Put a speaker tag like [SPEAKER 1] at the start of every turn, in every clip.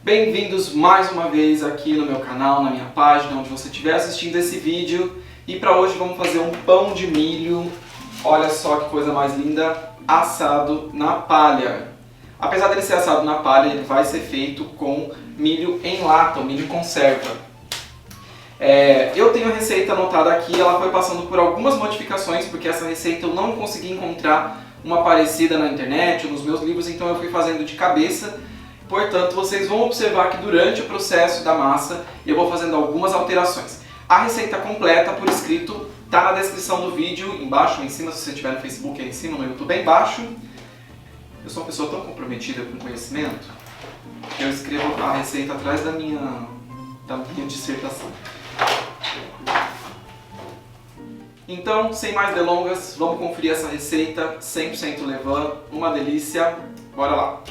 [SPEAKER 1] Bem-vindos mais uma vez aqui no meu canal, na minha página, onde você estiver assistindo esse vídeo. E para hoje vamos fazer um pão de milho, olha só que coisa mais linda, assado na palha. Apesar dele ser assado na palha, ele vai ser feito com milho em lata, ou milho em conserva. Eu tenho a receita anotada aqui, ela foi passando por algumas modificações, porque essa receita eu não consegui encontrar uma parecida na internet ou nos meus livros, então eu fui fazendo de cabeça. Portanto, vocês vão observar que durante o processo da massa eu vou fazendo algumas alterações. A receita completa por escrito está na descrição do vídeo, embaixo ou em cima, se você estiver no Facebook é em cima, no YouTube é embaixo. Eu sou uma pessoa tão comprometida com conhecimento que eu escrevo a receita atrás da minha dissertação. Então, sem mais delongas, vamos conferir essa receita 100% Levain, uma delícia, bora lá!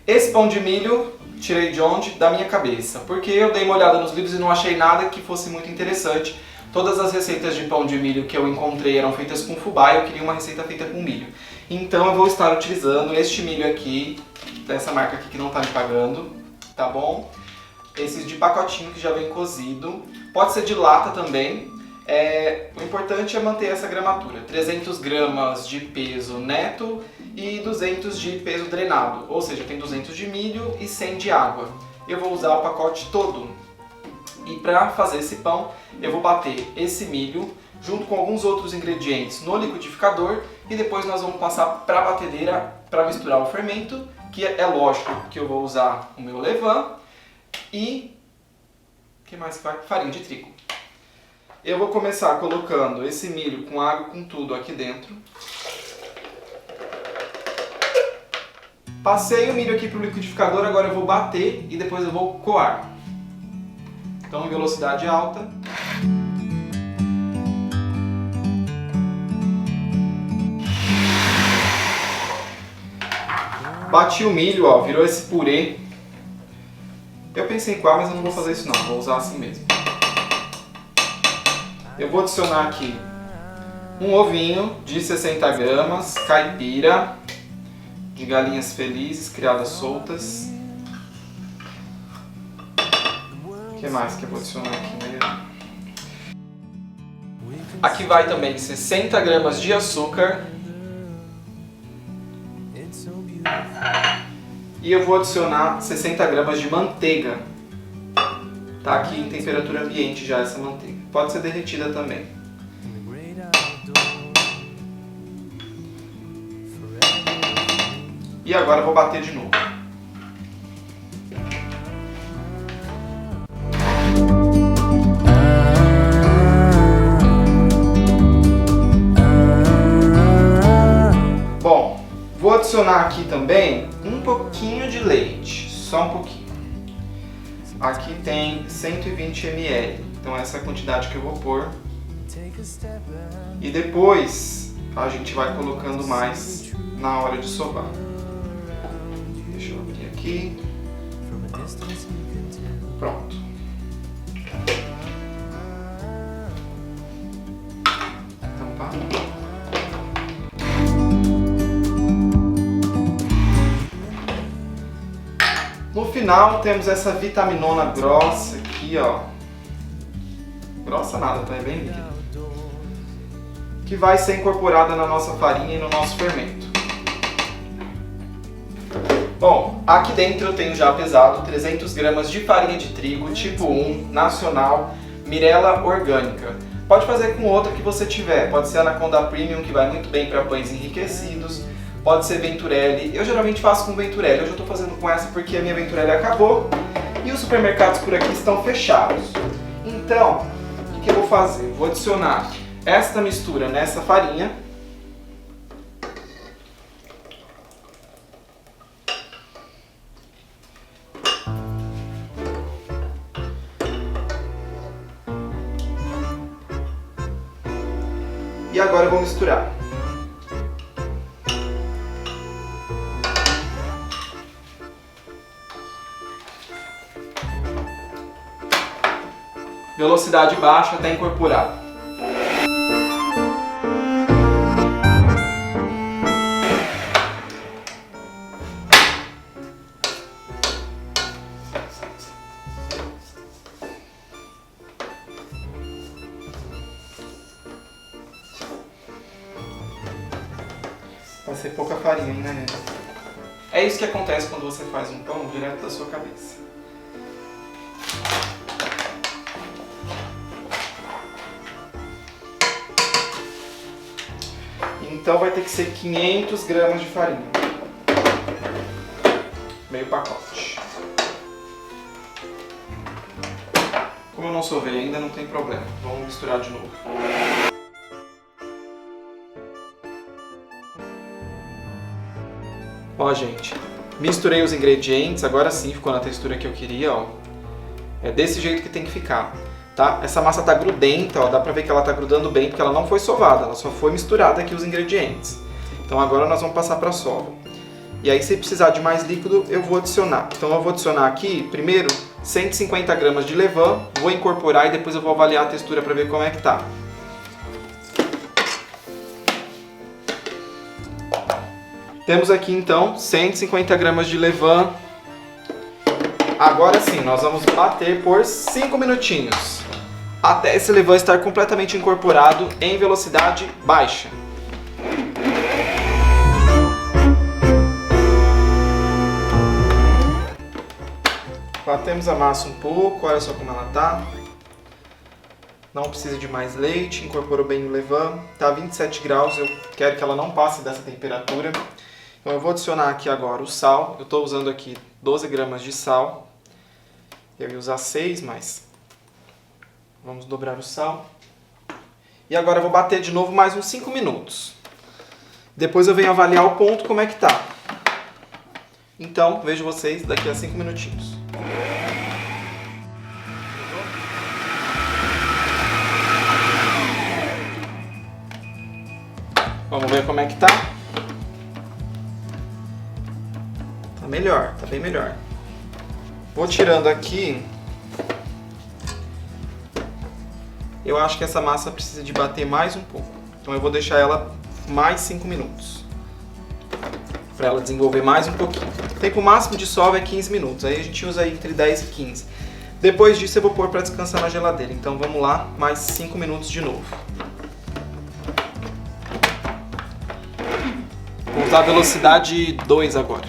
[SPEAKER 1] Esse pão de milho, tirei de onde? Da minha cabeça, porque eu dei uma olhada nos livros e não achei nada que fosse muito interessante. Todas as receitas de pão de milho que eu encontrei eram feitas com fubá e eu queria uma receita feita com milho. Então eu vou estar utilizando este milho aqui, dessa marca aqui que não está me pagando, tá bom? Esses de pacotinho que já vem cozido, pode ser de lata também. O importante é manter essa gramatura, 300 gramas de peso neto e 200 de peso drenado, ou seja, tem 200 de milho e 100 de água. Eu vou usar o pacote todo. E para fazer esse pão, eu vou bater esse milho junto com alguns outros ingredientes no liquidificador e depois nós vamos passar para a batedeira para misturar o fermento, que é lógico que eu vou usar o meu levain e que mais que vai? Farinha de trigo. Eu vou começar colocando esse milho com água, com tudo aqui dentro. Passei o milho aqui para o liquidificador, agora eu vou bater e depois eu vou coar. Então em velocidade alta. Bati o milho, ó, virou esse purê. Eu pensei em coar, mas eu não vou fazer isso não, vou usar assim mesmo. Eu vou adicionar aqui um ovinho de 60 gramas, caipira, de galinhas felizes, criadas soltas. O que mais que eu vou adicionar aqui mesmo? Aqui vai também 60 gramas de açúcar. E eu vou adicionar 60 gramas de manteiga. Tá aqui em temperatura ambiente já essa manteiga. Pode ser derretida também. E agora eu vou bater de novo. Bom, vou adicionar aqui também um pouquinho de leite, só um pouquinho. Aqui tem 120 ml, então essa é a quantidade que eu vou pôr. E depois a gente vai colocando mais na hora de sovar. Deixa eu abrir aqui. Pronto. Tampar. No final temos essa vitaminona grossa aqui, ó. Grossa nada, tá? É bem líquida. Que vai ser incorporada na nossa farinha e no nosso fermento. Bom, aqui dentro eu tenho já pesado 300 gramas de farinha de trigo tipo 1, nacional, Mirella orgânica. Pode fazer com outra que você tiver, pode ser Anaconda Premium, que vai muito bem para pães enriquecidos. Pode ser Venturelli, eu geralmente faço com Venturelli, hoje eu estou fazendo com essa porque a minha Venturelli acabou e os supermercados por aqui estão fechados. Então, o que eu vou fazer? Eu vou adicionar esta mistura nessa farinha. E agora eu vou misturar. Velocidade baixa até incorporar. ser pouca farinha, né? É isso que acontece quando você faz um pão direto da sua cabeça. Então vai ter que ser 500 gramas de farinha. Meio pacote. Como eu não sovei ainda, não tem problema. Vamos misturar de novo. Ó, gente, misturei os ingredientes, agora sim ficou na textura que eu queria, ó. É desse jeito que tem que ficar, tá? Essa massa tá grudenta, ó, dá pra ver que ela tá grudando bem porque ela não foi sovada, ela só foi misturada aqui os ingredientes. Então agora nós vamos passar pra sova. E aí se precisar de mais líquido, eu vou adicionar. Então eu vou adicionar aqui, primeiro, 150 gramas de levain, vou incorporar e depois eu vou avaliar a textura pra ver como é que tá. Temos aqui então 150 gramas de levain. Agora sim, nós vamos bater por 5 minutinhos, até esse levain estar completamente incorporado em velocidade baixa. Batemos a massa um pouco, olha só como ela tá. Não precisa de mais leite, incorporou bem o levain. Tá a 27 graus, eu quero que ela não passe dessa temperatura. Então eu vou adicionar aqui agora o sal. Eu estou usando aqui 12 gramas de sal. Eu ia usar 6, mas vamos dobrar o sal. E agora eu vou bater de novo mais uns 5 minutos. Depois eu venho avaliar o ponto, como é que tá. Então, vejo vocês daqui a 5 minutinhos. Vamos ver como é que tá. Tá melhor, tá bem melhor. Vou tirando aqui. Eu acho que essa massa precisa de bater mais um pouco. Então eu vou deixar ela mais 5 minutos. Para ela desenvolver mais um pouquinho. O tempo máximo de sova é 15 minutos. Aí a gente usa aí entre 10 e 15. Depois disso eu vou pôr para descansar na geladeira. Então vamos lá, mais 5 minutos de novo. Vou usar a velocidade 2 agora.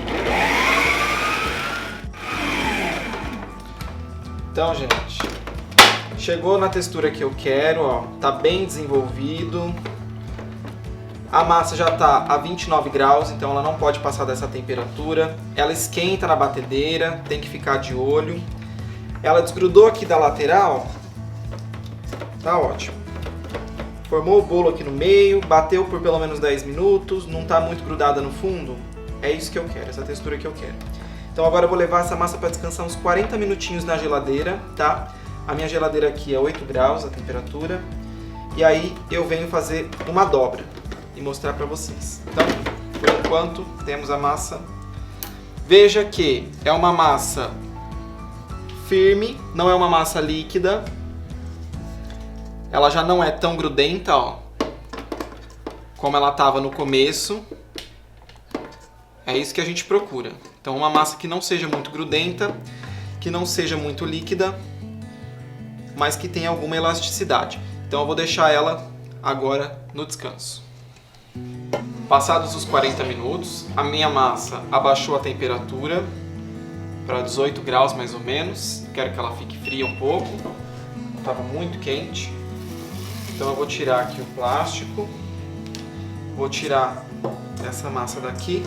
[SPEAKER 1] Então, gente, chegou na textura que eu quero, ó, tá bem desenvolvido. A massa já tá a 29 graus, então ela não pode passar dessa temperatura. Ela esquenta na batedeira, tem que ficar de olho. Ela desgrudou aqui da lateral, tá ótimo. Formou o bolo aqui no meio, bateu por pelo menos 10 minutos, não tá muito grudada no fundo. É isso que eu quero, essa textura que eu quero. Então agora eu vou levar essa massa para descansar uns 40 minutinhos na geladeira, tá? A minha geladeira aqui é 8 graus a temperatura. E aí eu venho fazer uma dobra e mostrar para vocês. Então, por enquanto, temos a massa. Veja que é uma massa firme, não é uma massa líquida. Ela já não é tão grudenta, ó, como ela estava no começo. É isso que a gente procura. Então uma massa que não seja muito grudenta, que não seja muito líquida, mas que tenha alguma elasticidade. Então eu vou deixar ela agora no descanso. Passados os 40 minutos, a minha massa abaixou a temperatura para 18 graus mais ou menos. Quero que ela fique fria um pouco. Estava muito quente. Então eu vou tirar aqui o plástico. Vou tirar essa massa daqui.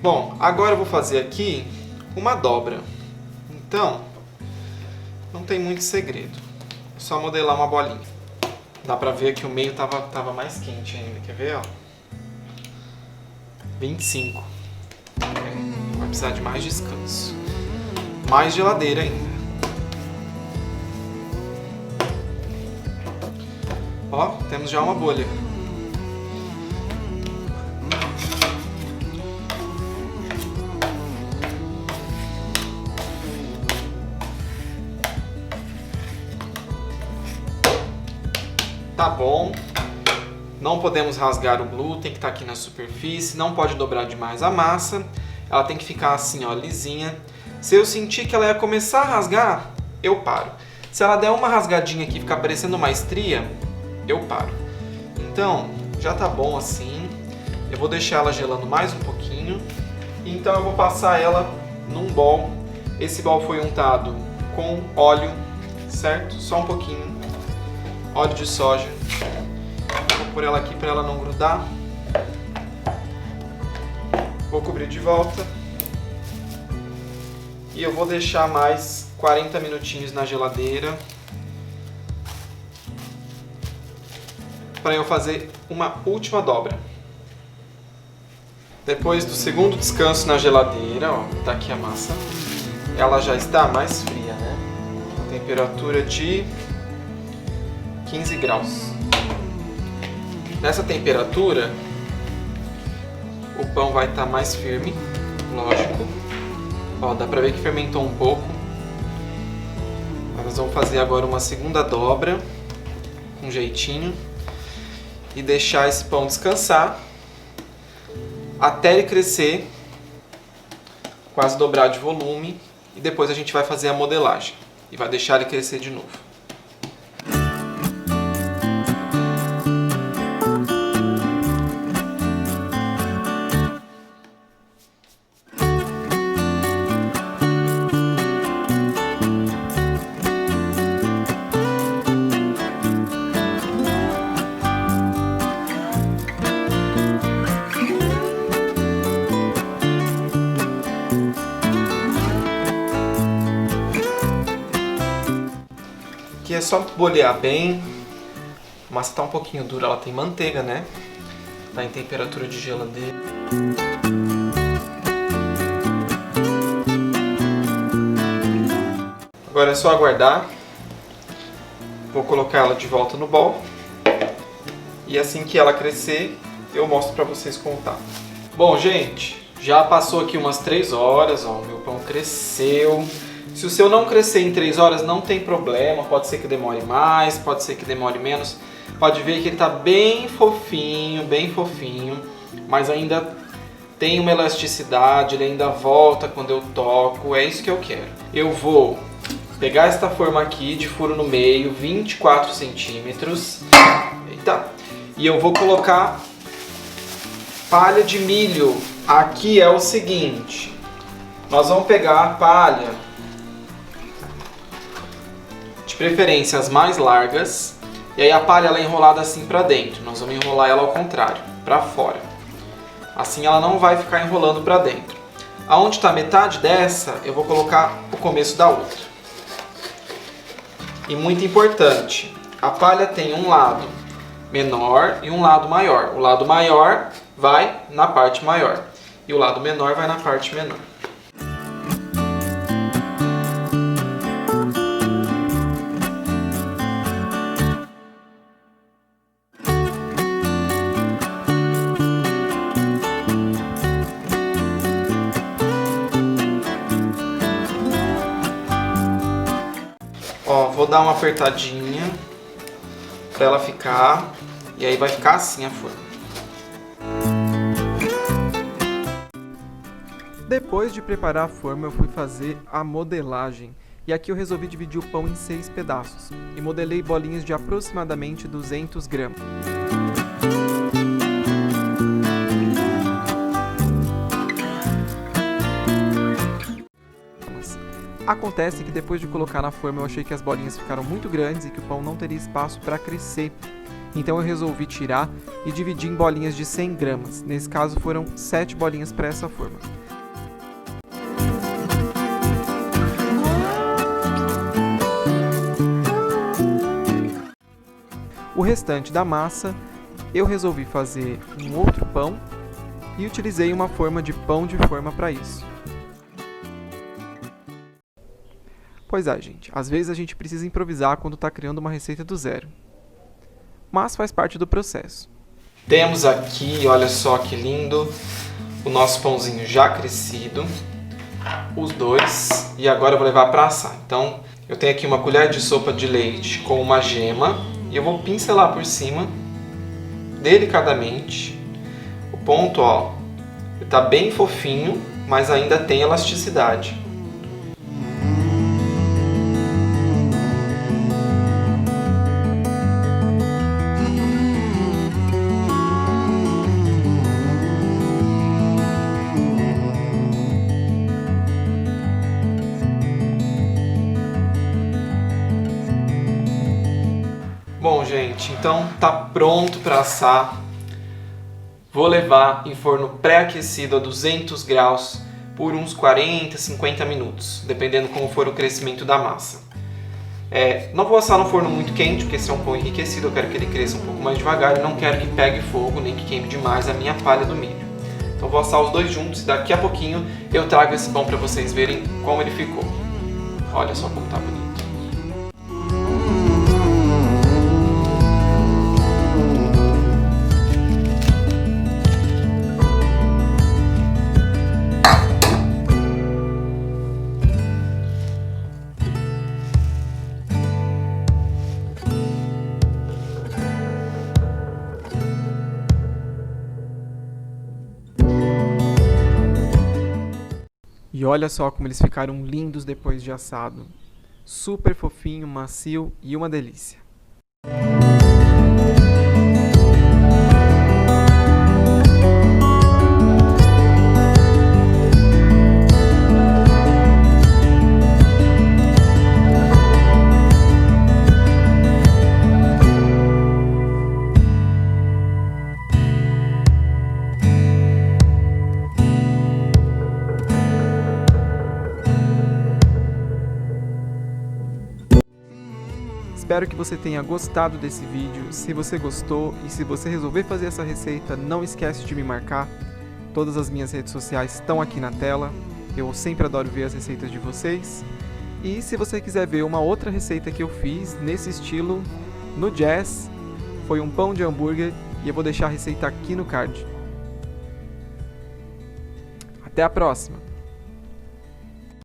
[SPEAKER 1] Bom, agora eu vou fazer aqui uma dobra. Então, não tem muito segredo. É só modelar uma bolinha. Dá pra ver que o meio tava mais quente ainda. Quer ver, ó? 25. Vai precisar de mais descanso. Mais geladeira ainda. Ó, temos já uma bolha. Tá bom, não podemos rasgar o glúten que está aqui na superfície, não pode dobrar demais a massa. Ela tem que ficar assim, ó, lisinha. Se eu sentir que ela ia começar a rasgar, eu paro. Se ela der uma rasgadinha aqui e ficar parecendo uma estria, eu paro. Então, já tá bom assim. Eu vou deixar ela gelando mais um pouquinho. Então eu vou passar ela num bowl. Esse bowl foi untado com óleo, certo? Só um pouquinho. Óleo de soja. Vou pôr ela aqui para ela não grudar. Vou cobrir de volta. E eu vou deixar mais 40 minutinhos na geladeira para eu fazer uma última dobra. Depois do segundo descanso na geladeira, ó, tá aqui a massa. Ela já está mais fria, né? Temperatura de 15 graus. Nessa temperatura, o pão vai estar mais firme, lógico. Ó, dá pra ver que fermentou um pouco. Nós vamos fazer agora uma segunda dobra, com jeitinho, e deixar esse pão descansar até ele crescer, quase dobrar de volume, e depois a gente vai fazer a modelagem e vai deixar ele crescer de novo. Aqui é só bolear bem. A massa tá um pouquinho dura, ela tem manteiga, né? Tá em temperatura de geladeira. Agora é só aguardar. Vou colocar ela de volta no bowl. E assim que ela crescer, eu mostro pra vocês como tá. Bom, gente, já passou aqui umas 3 horas, ó, o meu pão cresceu. Se o seu não crescer em 3 horas, não tem problema, pode ser que demore mais, pode ser que demore menos. Pode ver que ele está bem fofinho, mas ainda tem uma elasticidade, ele ainda volta quando eu toco, é isso que eu quero. Eu vou pegar esta forma aqui de furo no meio, 24 centímetros, e eu vou colocar palha de milho. Aqui é o seguinte, nós vamos pegar a palha, de preferência as mais largas, e aí a palha ela é enrolada assim para dentro. Nós vamos enrolar ela ao contrário, para fora. Assim ela não vai ficar enrolando para dentro. Aonde está metade dessa, eu vou colocar o começo da outra. E muito importante, a palha tem um lado menor e um lado maior. O lado maior vai na parte maior e o lado menor vai na parte menor. Ó, vou dar uma apertadinha para ela ficar, e aí vai ficar assim a forma. Depois de preparar a forma, eu fui fazer a modelagem. E aqui eu resolvi dividir o pão em 6 pedaços e modelei bolinhas de aproximadamente 200 gramas. Acontece que depois de colocar na forma eu achei que as bolinhas ficaram muito grandes e que o pão não teria espaço para crescer. Então eu resolvi tirar e dividir em bolinhas de 100 gramas. Nesse caso foram 7 bolinhas para essa forma. O restante da massa eu resolvi fazer um outro pão e utilizei uma forma de pão de forma para isso. Pois é, gente, às vezes a gente precisa improvisar quando está criando uma receita do zero. Mas faz parte do processo. Temos aqui, olha só que lindo, o nosso pãozinho já crescido, os dois, e agora eu vou levar para assar. Então, eu tenho aqui uma colher de sopa de leite com uma gema, e eu vou pincelar por cima, delicadamente. O ponto, ó, está bem fofinho, mas ainda tem elasticidade. Bom, gente, então tá pronto para assar. Vou levar em forno pré-aquecido a 200 graus por uns 40, 50 minutos, dependendo como for o crescimento da massa. Não vou assar no forno muito quente, porque esse é um pão enriquecido, eu quero que ele cresça um pouco mais devagar e não quero que pegue fogo, nem que queime demais a minha palha do milho. Então vou assar os dois juntos e daqui a pouquinho eu trago esse pão para vocês verem como ele ficou. Olha só como tá bonito. E olha só como eles ficaram lindos depois de assado. Super fofinho, macio e uma delícia. Espero que você tenha gostado desse vídeo. Se você gostou e se você resolver fazer essa receita, não esquece de me marcar. Todas as minhas redes sociais estão aqui na tela. Eu sempre adoro ver as receitas de vocês. E se você quiser ver uma outra receita que eu fiz nesse estilo, no jazz, foi um pão de hambúrguer e eu vou deixar a receita aqui no card. Até a próxima!